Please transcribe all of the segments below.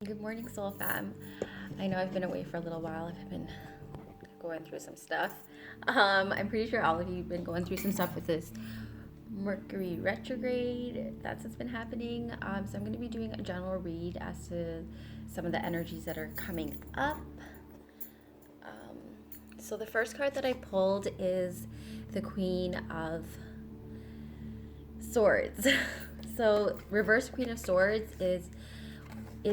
Good morning, Soul Fam. I know I've been away for a little while. I've been going through some stuff. I'm pretty sure all of you have been going through some stuff with this Mercury retrograde. That's what's been happening. So I'm going to be doing a general read as to some of the energies that are coming up. So the first card that I pulled is the Queen of Swords. So reverse Queen of Swords is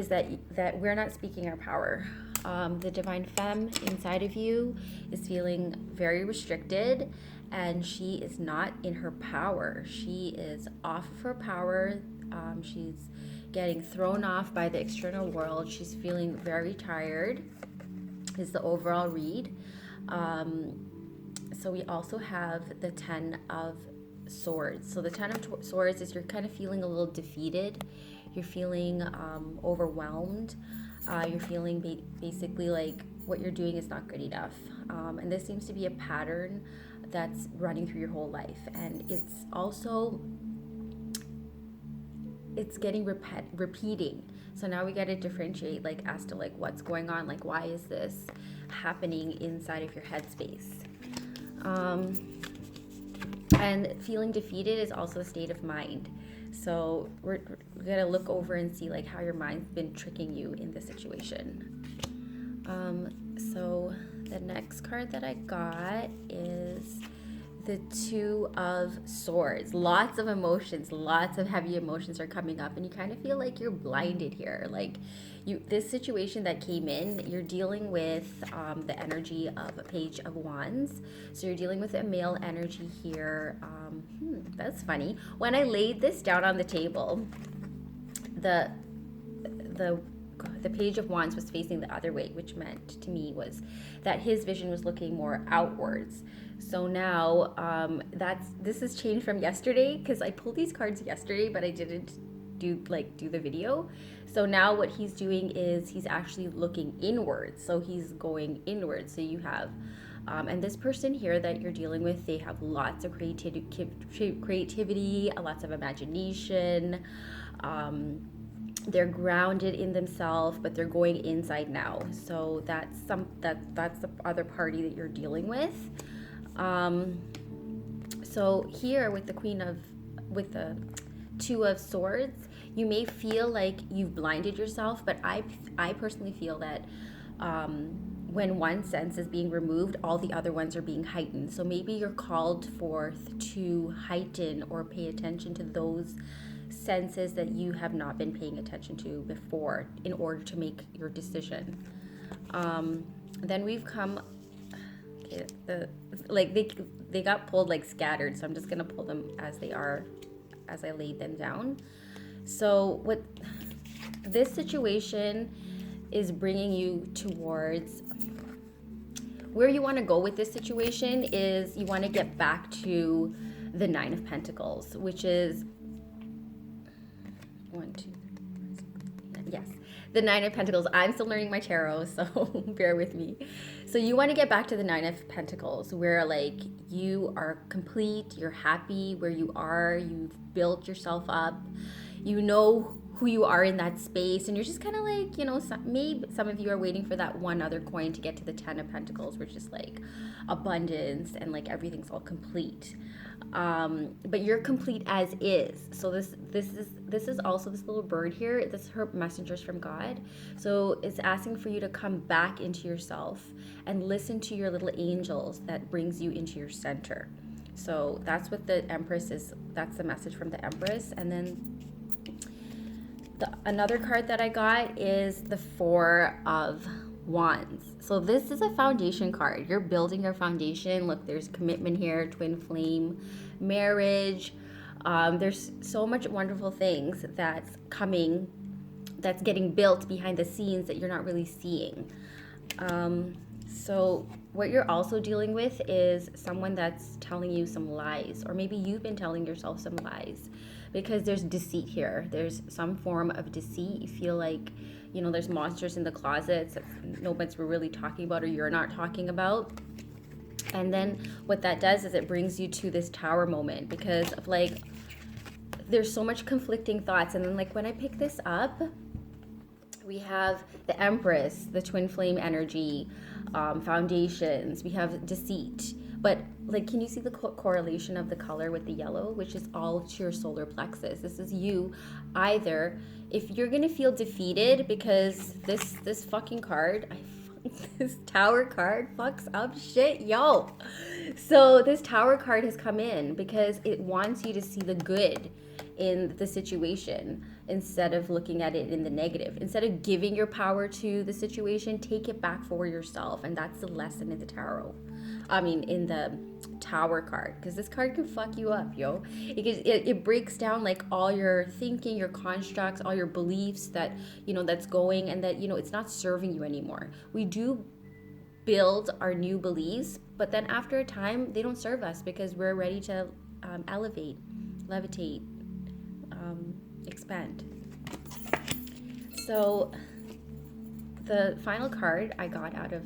that we're not speaking our power. The divine femme inside of you is feeling very restricted, and she is not in her power. She is off of her power. She's getting thrown off by the external world. She's feeling very tired, is the overall read. So we also have the Ten of Swords. So the Ten of Swords is you're kind of feeling a little defeated. You're feeling overwhelmed. You're feeling basically like what you're doing is not good enough. And this seems to be a pattern that's running through your whole life. And it's getting repeating. So now we got to differentiate like as to like what's going on, like why is this happening inside of your headspace. And feeling defeated is also a state of mind. So we're going to look over and see like how your mind's been tricking you in this situation. So the next card that I got is the Two of Swords. Lots of emotions, lots of heavy emotions are coming up, and you kind of feel like you're blinded here. Like this situation that came in, you're dealing with the energy of a Page of Wands. So you're dealing with a male energy here. That's funny. When I laid this down on the table, the Page of Wands was facing the other way, which meant to me was that his vision was looking more outwards. So now this has changed from yesterday, because I pulled these cards yesterday, but I didn't do the video. So now what he's doing is he's actually looking inwards. So he's going inwards. So you have and this person here that you're dealing with, they have lots of creativity, lots of imagination. They're grounded in themselves, but they're going inside now. So that's the other party that you're dealing with. So here with the Two of Swords, you may feel like you've blinded yourself, but I personally feel that when one sense is being removed, all the other ones are being heightened. So maybe you're called forth to heighten or pay attention to those senses that you have not been paying attention to before in order to make your decision. Then we've come, okay, they got pulled like scattered, so I'm just gonna pull them as they are, as I laid them down. So what this situation is bringing you towards, where you want to go with this situation is you want to get back to the Nine of Pentacles, which is yes, the Nine of Pentacles. I'm still learning my tarot, so bear with me. So you want to get back to the Nine of Pentacles, where like you are complete, you're happy where you are, you've built yourself up, you know who you are in that space, and you're just kind of like, maybe some of you are waiting for that one other coin to get to the Ten of Pentacles, which is like abundance and like everything's all complete. But you're complete as is. So this is also this little bird here. This is her messengers from God. So it's asking for you to come back into yourself and listen to your little angels that brings you into your center. So that's what the Empress is. That's the message from the Empress. And then another card that I got is the Four of Wands. So this is a foundation card. You're building your foundation. Look, there's commitment here, twin flame, marriage. There's so much wonderful things that's coming, that's getting built behind the scenes that you're not really seeing. So what you're also dealing with is someone that's telling you some lies, or maybe you've been telling yourself some lies, because there's deceit here. There's some form of deceit. You feel like, there's monsters in the closets that nobody's really talking about, or you're not talking about. And then what that does is it brings you to this tower moment, because of like, there's so much conflicting thoughts. And then like when I pick this up, We have the Empress, the twin flame energy, foundations. We have deceit. But like, can you see the correlation of the color with the yellow, which is all to your solar plexus? This is you. Either if you're gonna feel defeated because this fucking card, this Tower card fucks up shit, yo. So this Tower card has come in because it wants you to see the good in the situation instead of looking at it in the negative. Instead of giving your power to the situation, take it back for yourself. And that's the lesson in the tarot. I mean, in the Tower card, because this card can fuck you up, yo. It breaks down like all your thinking, your constructs, all your beliefs that, you know, that's going, and that, you know, it's not serving you anymore. We do build our new beliefs, but then after a time, they don't serve us because we're ready to elevate, levitate, expand. So the final card I got out of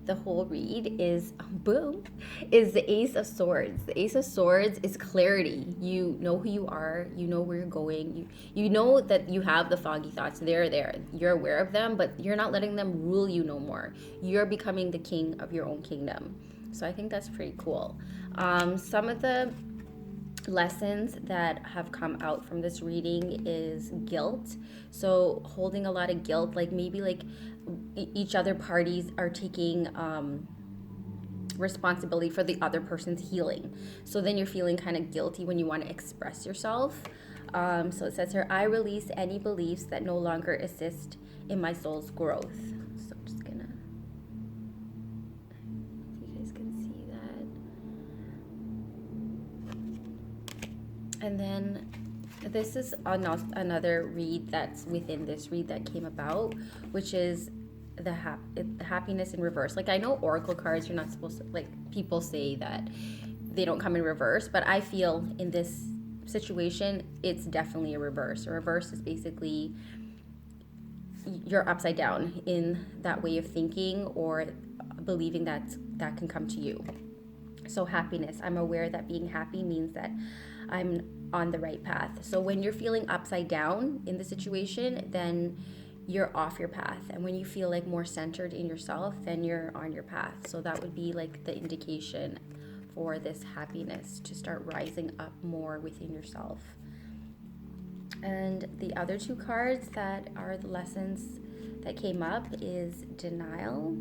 the whole read is, boom, is the Ace of Swords. The Ace of Swords is clarity. You know who you are. You know where you're going. You know that you have the foggy thoughts. They're there. You're aware of them, but you're not letting them rule you no more. You're becoming the king of your own kingdom. So I think that's pretty cool. Some of the lessons that have come out from this reading is guilt. So holding a lot of guilt, like maybe like each other parties are taking responsibility for the other person's healing. So then you're feeling kind of guilty when you want to express yourself. So it says here, I release any beliefs that no longer assist in my soul's growth. So I'm just gonna, if you guys can see that. And then this is another read that's within this read that came about, which is the happiness in reverse. Like, I know oracle cards, you're not supposed to, like, people say that they don't come in reverse, but I feel in this situation it's definitely a reverse. A reverse is basically you're upside down in that way of thinking or believing that can come to you. So happiness, I'm aware that being happy means that I'm on the right path. So when you're feeling upside down in the situation, then you're off your path. And when you feel like more centered in yourself, then you're on your path. So that would be like the indication for this happiness to start rising up more within yourself. And the other two cards that are the lessons that came up is denial.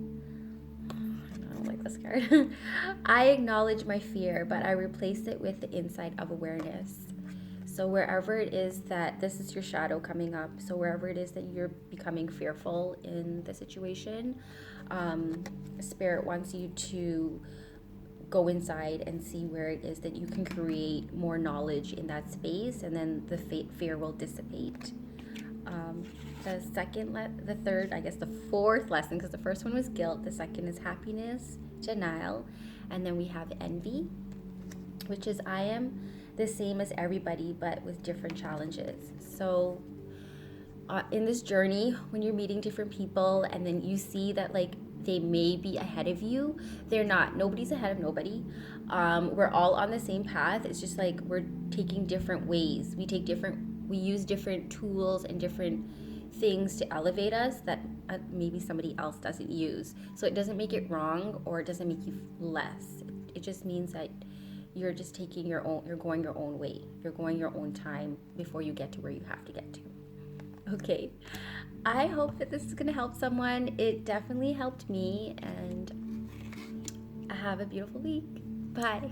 I don't like this card. I acknowledge my fear, but I replace it with the insight of awareness. So wherever it is that this is your shadow coming up, so wherever it is that you're becoming fearful in the situation, Spirit wants you to go inside and see where it is that you can create more knowledge in that space, and then the fear will dissipate. The fourth lesson, because the first one was guilt, the second is happiness, denial, and then we have envy, which is I am the same as everybody but with different challenges. So in this journey, when you're meeting different people and then you see that like they may be ahead of you, they're not. Nobody's ahead of nobody. We're all on the same path. It's just like we're taking different ways. We use different tools and different things to elevate us that maybe somebody else doesn't use. So it doesn't make it wrong or it doesn't make you less. It just means that you're just taking you're going your own way. You're going your own time before you get to where you have to get to. Okay. I hope that this is going to help someone. It definitely helped me, and have a beautiful week. Bye.